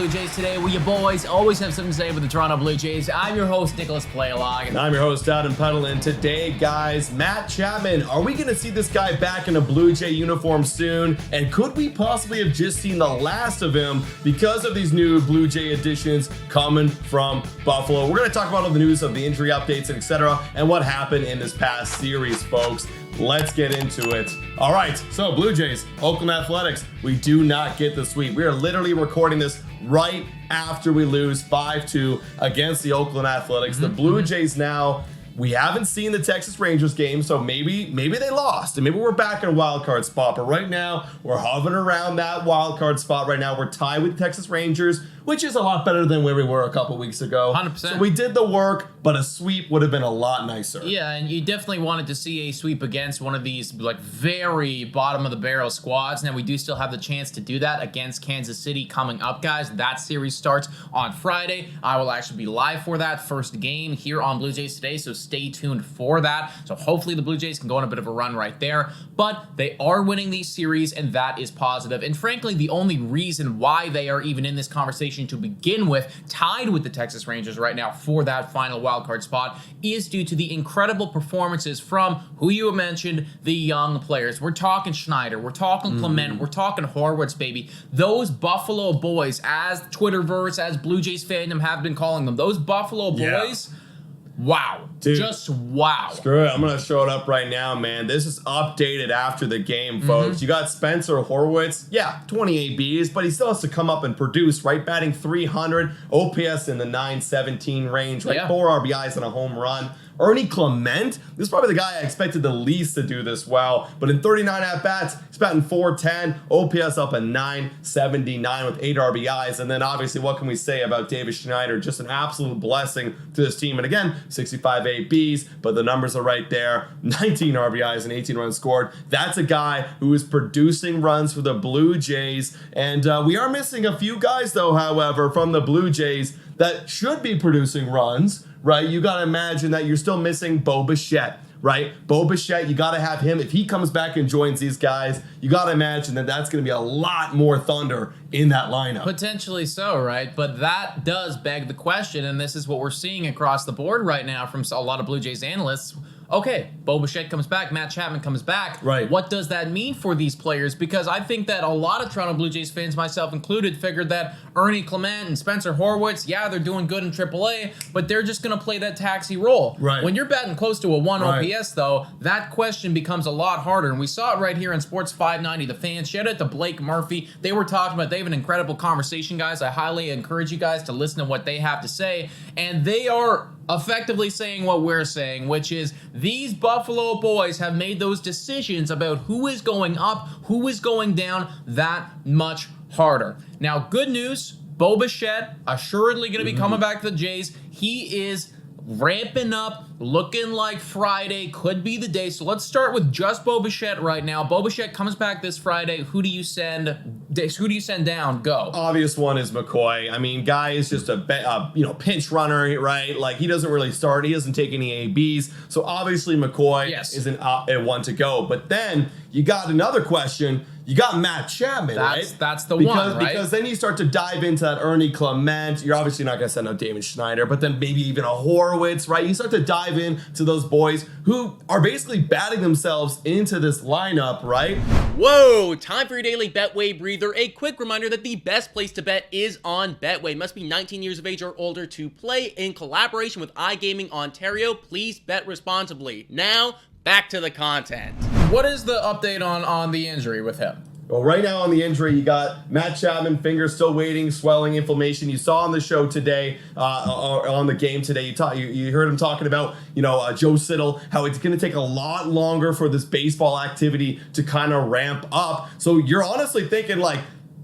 Blue Jays today. We, your boys, always have something to say with the Toronto Blue Jays. I'm your host, Nicholas Playalog. And I'm your host, Adam Peddle. And today, guys, Matt Chapman. Are we going to see this guy back in a Blue Jay uniform soon? And could we possibly have just seen the last of him because of these new Blue Jay additions coming from Buffalo? We're going to talk about all the news of the injury updates and etc. and what happened in this past series, folks. Let's get into it. All right, so Blue Jays, Oakland Athletics, we do not get the sweep. We are literally recording this right after we lose 5-2 against the Oakland Athletics. The Blue Jays now, we haven't seen the Texas Rangers game, so maybe they lost, and maybe we're back in a wild card spot. But right now, we're hovering around that wild card spot. Right now, we're tied with the Texas Rangers, which is a lot better than where we were a couple weeks ago. 100%. So we did the work, but a sweep would have been a lot nicer. Yeah, and you definitely wanted to see a sweep against one of these like very bottom of the barrel squads. Now we do still have the chance to do that against Kansas City coming up, guys. That series starts on Friday. I will actually be live for that first game here on Blue Jays Today, so stay tuned for that. So hopefully the Blue Jays can go on a bit of a run right there, but they are winning these series, and that is positive. And frankly, the only reason why they are even in this conversation to begin with, tied with the Texas Rangers right now for that final wildcard spot, is due to the incredible performances from who you mentioned, the young players. We're talking Schneider, we're talking Clement, we're talking Horwitz, baby. Those Buffalo boys, as Twitterverse, as Blue Jays fandom have been calling them, those Buffalo boys, wow. Dude, just wow. Screw it. I'm going to show it up right now, man. This is updated after the game, folks. You got Spencer Horwitz. Yeah, 28 Bs, but he still has to come up and produce, right? Batting 300, OPS in the 917 range, right? Yeah. 4 RBIs and a home run. Ernie Clement, this is probably the guy I expected the least to do this well, but in 39 at-bats, he's batting 410, OPS up at 979 with 8 RBIs, and then obviously what can we say about David Schneider? Just an absolute blessing to this team, and again, 65 ABs, but the numbers are right there, 19 RBIs and 18 runs scored. That's a guy who is producing runs for the Blue Jays, and we are missing a few guys though, however, from the Blue Jays that should be producing runs, right? You got to imagine that you're still missing Bo Bichette, right? Bo Bichette, you got to have him. If he comes back and joins these guys, you got to imagine that that's going to be a lot more thunder in that lineup. Potentially so, right? But that does beg the question, and this is what we're seeing across the board right now from a lot of Blue Jays analysts. Okay, Bo Bichette comes back, Matt Chapman comes back. Right. What does that mean for these players? Because I think that a lot of Toronto Blue Jays fans, myself included, figured that Ernie Clement and Spencer Horwitz, yeah, they're doing good in AAA, but they're just going to play that taxi role. Right. When you're batting close to a 1 OPS, though, that question becomes a lot harder. And we saw it right here in Sports 590. The fans, shout out to Blake Murphy. They were talking about, they have an incredible conversation, guys. I highly encourage you guys to listen to what they have to say. And they are effectively saying what we're saying, which is these Buffalo boys have made those decisions about who is going up, who is going down that much harder. Now, good news, Bo Bichette assuredly going to be coming back to the Jays. He is ramping up, looking like Friday could be the day. So let's start with just Bo Bichette right now. Bo Bichette comes back this Friday. Who do you send? Who do you send down? Go. Obvious one is McCoy. I mean, guy is just a pinch runner, right? Like, he doesn't really start. He doesn't take any ABs. So obviously McCoy is a one to go. But then you got another question. You got Matt Chapman, right? That's the one, right? Because then you start to dive into that Ernie Clement. You're obviously not going to send out David Schneider, but then maybe even a Horwitz, right? You start to dive into those boys who are basically batting themselves into this lineup, right? Whoa, time for your daily Betway breather. A quick reminder that the best place to bet is on Betway. Must be 19 years of age or older to play. In collaboration with iGaming Ontario, please bet responsibly. Now, back to the content. What is the update on the injury with him? Well, right now on the injury, you got Matt Chapman, fingers still waiting, swelling, inflammation. You saw on the show today, on the game today, you heard him talking about, Joe Siddle, how it's going to take a lot longer for this baseball activity to kind of ramp up. So you're honestly thinking like,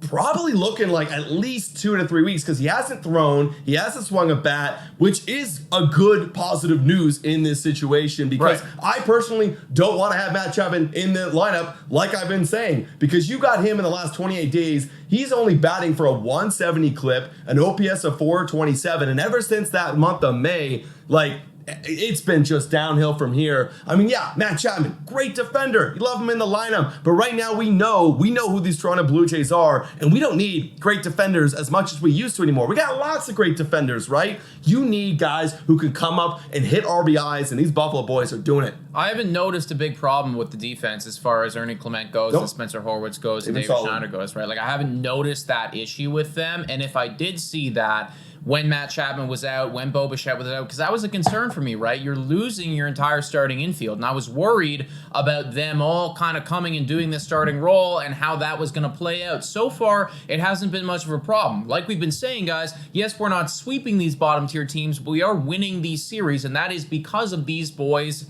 probably looking like at least 2 to 3 weeks because he hasn't thrown, he hasn't swung a bat, which is a good positive news in this situation because I personally don't want to have Matt Chapman in the lineup like I've been saying because you got him in the last 28 days. He's only batting for a 170 clip, an OPS of 427, and ever since that month of May, like, it's been just downhill from here. I mean, yeah, Matt Chapman, great defender. You love him in the lineup. But right now we know who these Toronto Blue Jays are, and we don't need great defenders as much as we used to anymore. We got lots of great defenders, right? You need guys who can come up and hit RBIs, and these Buffalo boys are doing it. I haven't noticed a big problem with the defense as far as Ernie Clement goes, and Spencer Horwitz goes, and David Schneider goes, right? Like, I haven't noticed that issue with them, and if I did see that, when Matt Chapman was out, when Bo Bichette was out, because that was a concern for me, right? You're losing your entire starting infield, and I was worried about them all kind of coming and doing this starting role and how that was going to play out. So far, it hasn't been much of a problem. Like we've been saying, guys, yes, we're not sweeping these bottom-tier teams, but we are winning these series, and that is because of these boys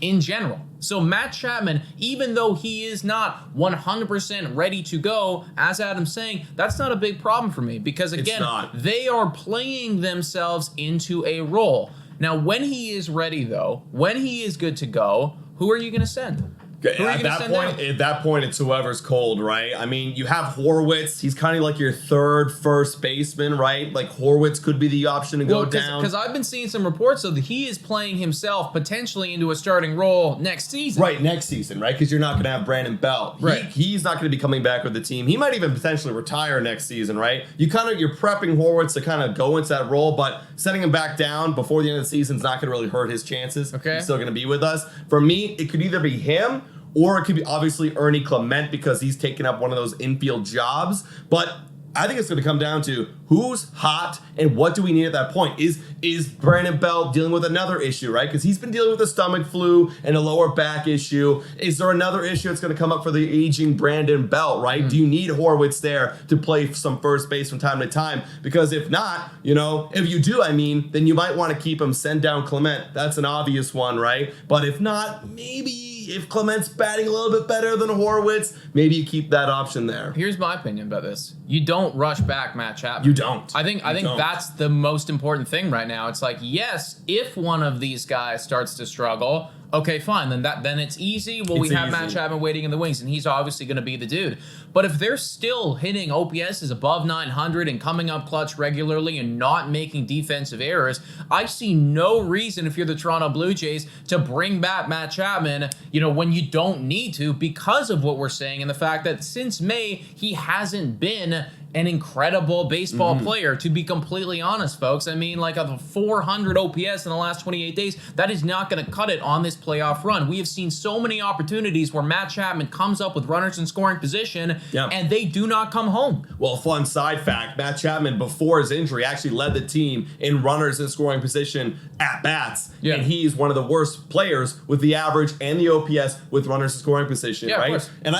in general. So Matt Chapman, even though he is not 100% ready to go, as Adam's saying, that's not a big problem for me because, again, they are playing themselves into a role. Now, when he is ready, though, when he is good to go, who are you going to send? At that point, it's whoever's cold, right? I mean, you have Horwitz. He's kind of like your third first baseman, right? Like Horwitz could be the option to go down. Because I've been seeing some reports of that he is playing himself potentially into a starting role next season. Right, next season, right? Because you're not going to have Brandon Belt. Right. He's not going to be coming back with the team. He might even potentially retire next season, right? You're prepping Horwitz to kind of go into that role, but setting him back down before the end of the season is not going to really hurt his chances. Okay. He's still going to be with us. For me, it could either be him or it could be obviously Ernie Clement because he's taken up one of those infield jobs. But I think it's going to come down to who's hot and what do we need at that point. Is Brandon Belt dealing with another issue, right? Because he's been dealing with a stomach flu and a lower back issue. Is there another issue that's going to come up for the aging Brandon Belt, right? Do you need Horwitz there to play some first base from time to time? Because if not, if you do, then you might want to keep him, send down Clement. That's an obvious one, right? But if not, maybe if Clement's batting a little bit better than Horwitz, maybe you keep that option there. Here's my opinion about this. You don't rush back Matt Chapman. You don't. I think that's the most important thing right now. It's like, yes, if one of these guys starts to struggle, okay, fine. Then it's easy. Well, we have Matt Chapman waiting in the wings, and he's obviously going to be the dude. But if they're still hitting OPSs above 900 and coming up clutch regularly and not making defensive errors, I see no reason, if you're the Toronto Blue Jays, to bring back Matt Chapman, when you don't need to, because of what we're saying and the fact that since May, he hasn't been an incredible baseball player, to be completely honest, folks. I mean, like a 400 OPS in the last 28 days, that is not going to cut it on this playoff run. We have seen so many opportunities where Matt Chapman comes up with runners in scoring position, and they do not come home. Well, fun side fact, Matt Chapman, before his injury, actually led the team in runners in scoring position at bats, and he's one of the worst players with the average and the OPS with runners in scoring position, right? And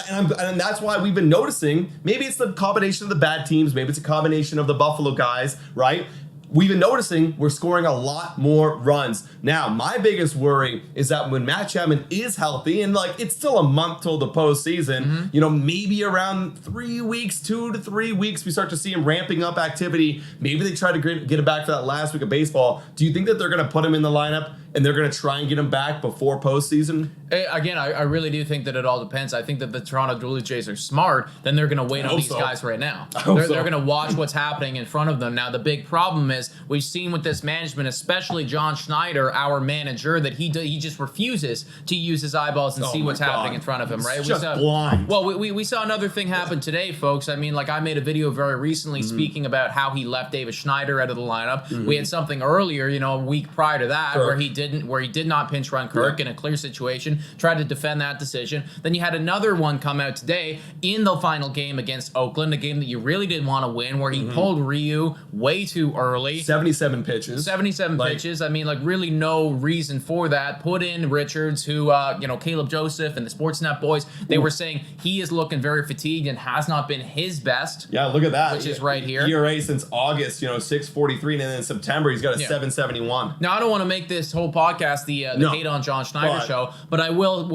that's why we've been noticing, maybe it's the combination of the bad teams, maybe it's a combination of the Buffalo guys, right? We've been noticing we're scoring a lot more runs. Now, my biggest worry is that when Matt Chapman is healthy, and it's still a month till the postseason, maybe around 3 weeks, 2 to 3 weeks, we start to see him ramping up activity. Maybe they try to get him back for that last week of baseball. Do you think that they're going to put him in the lineup and they're going to try and get him back before postseason? Again, I really do think that it all depends. I think that the Toronto Blue Jays are smart. Then they're going to wait on these guys right now. They're going to watch what's happening in front of them. Now, the big problem is we've seen with this management, especially John Schneider, our manager, that he just refuses to use his eyeballs and see what's happening in front of him, right? It's just blind. Well, we saw another thing happen today, folks. I mean, I made a video very recently speaking about how he left David Schneider out of the lineup. We had something earlier, a week prior to that, where he did not pinch run Kirk in a clear situation, tried to defend that decision. Then you had another one come out today in the final game against Oakland, a game that you really didn't want to win, where he pulled Ryu way too early. 77 pitches. 77 pitches. I mean, really no reason for that. Put in Richards, who, Caleb Joseph and the Sportsnet boys, they were saying he is looking very fatigued and has not been his best. Yeah, look at that. Which is right here. ERA since August, 643, and then in September he's got a 771. Now, I don't want to make this whole podcast the hate on John Schneider show, but I will,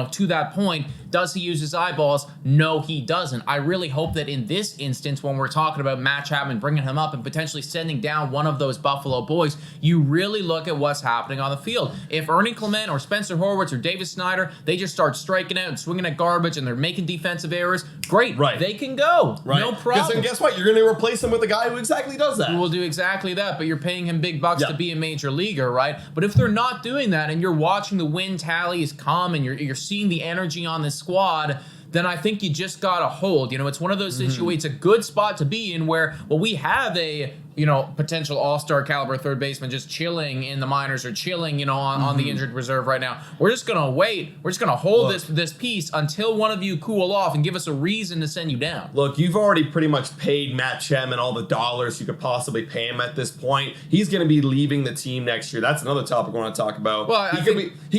to that point, Does he use his eyeballs? No, he doesn't. I really hope that in this instance, when we're talking about Matt Chapman bringing him up and potentially sending down one of those Buffalo boys, you really look at what's happening on the field. If Ernie Clement or Spencer Horwitz or Davis Snyder, they just start striking out and swinging at garbage and they're making defensive errors, great. Right. They can go. Right. No problem. And guess what? You're going to replace him with a guy who exactly does that. Who will do exactly that, but you're paying him big bucks to be a major leaguer, right? But if they're not doing that and you're watching the win tallies come and you're seeing the energy on the squad, then I think you just gotta hold. It's one of those situations, it's a good spot to be in where, well, we have a potential all-star caliber third baseman just chilling in the minors or chilling, on the injured reserve right now. We're just gonna wait. We're just gonna hold this piece until one of you cool off and give us a reason to send you down. Look, you've already pretty much paid Matt Chapman all the dollars you could possibly pay him at this point. He's gonna be leaving the team next year. That's another topic we want to talk about. Well, he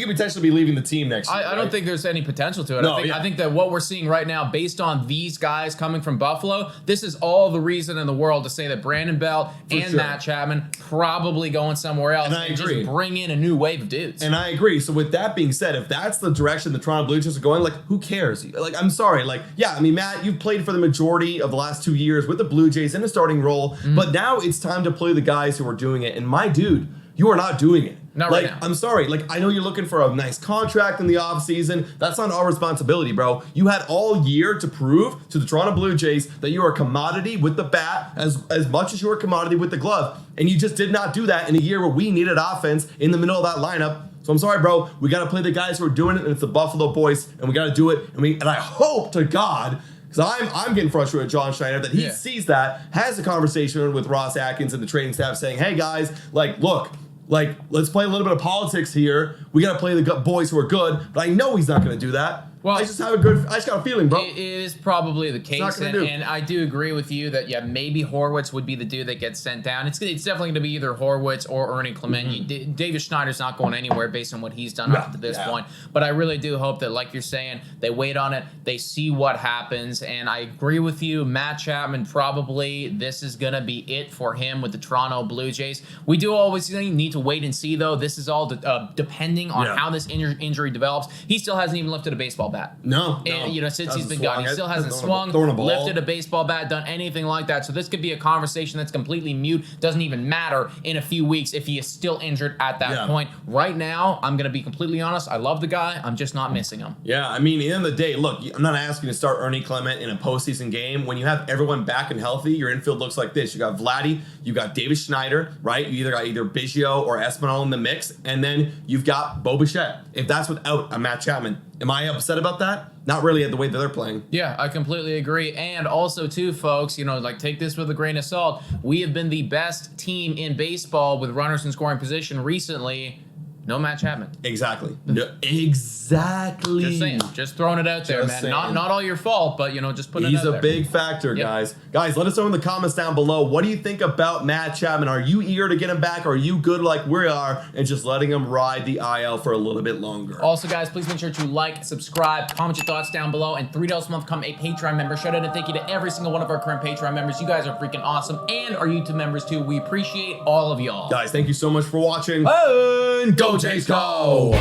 could potentially be leaving the team next year. I don't think there's any potential to it. No, I think that what we're seeing right now, based on these guys coming from Buffalo, this is all the reason in the world to say that Brandon Belt and Matt Chapman probably going somewhere else and just bring in a new wave of dudes. And I agree. So with that being said, if that's the direction the Toronto Blue Jays are going, who cares? I'm sorry. Matt, you've played for the majority of the last 2 years with the Blue Jays in a starting role, but now it's time to play the guys who are doing it. And my dude, you are not doing it. Not right now. I'm sorry. I know you're looking for a nice contract in the offseason. That's not our responsibility, bro. You had all year to prove to the Toronto Blue Jays that you are a commodity with the bat as much as you're a commodity with the glove. And you just did not do that in a year where we needed offense in the middle of that lineup. So I'm sorry, bro. We got to play the guys who are doing it, and it's the Buffalo boys, and we got to do it. And I hope to God, because I'm getting frustrated with John Schneider, that he sees that, has a conversation with Ross Atkins and the training staff saying, hey, guys, look, let's play a little bit of politics here. We got to play the boys who are good, but I know he's not going to do that. Well, I just got a feeling, bro. It is probably the case, and I do agree with you that maybe Horwitz would be the dude that gets sent down. It's definitely going to be either Horwitz or Ernie Clement. David Schneider's not going anywhere based on what he's done up to this point. But I really do hope that, like you're saying, they wait on it, they see what happens, and I agree with you. Matt Chapman, probably this is going to be it for him with the Toronto Blue Jays. We do always need to wait and see, though. This is all depending on how this injury develops. He still hasn't even lifted a baseball bat. No. Since he's been gone, he still hasn't swung, lifted a baseball bat, done anything like that. So this could be a conversation that's completely mute. Doesn't even matter in a few weeks if he is still injured at that point. Right now, I'm going to be completely honest. I love the guy. I'm just not missing him. Yeah, at the end of the day, look, I'm not asking you to start Ernie Clement in a postseason game. When you have everyone back and healthy, your infield looks like this. You got Vladdy, you got David Schneider, right? You got either Biggio or Espinal in the mix, and then you've got Bo Bichette. If that's without a Matt Chapman, am I upset about that? Not really at the way that they're playing. Yeah, I completely agree. And also, too, folks, take this with a grain of salt. We have been the best team in baseball with runners in scoring position recently. No Matt Chapman. Exactly. Exactly. Just saying. Just throwing it out there, man. Not all your fault, but, just putting it out there. He's a big factor, guys. Guys, let us know in the comments down below. What do you think about Matt Chapman? Are you eager to get him back? Are you good like we are and just letting him ride the IL for a little bit longer? Also, guys, please make sure to like, subscribe, comment your thoughts down below, and $3 a month become a Patreon member. Shout out and thank you to every single one of our current Patreon members. You guys are freaking awesome. And our YouTube members, too. We appreciate all of y'all. Guys, thank you so much for watching. And go Jays, go!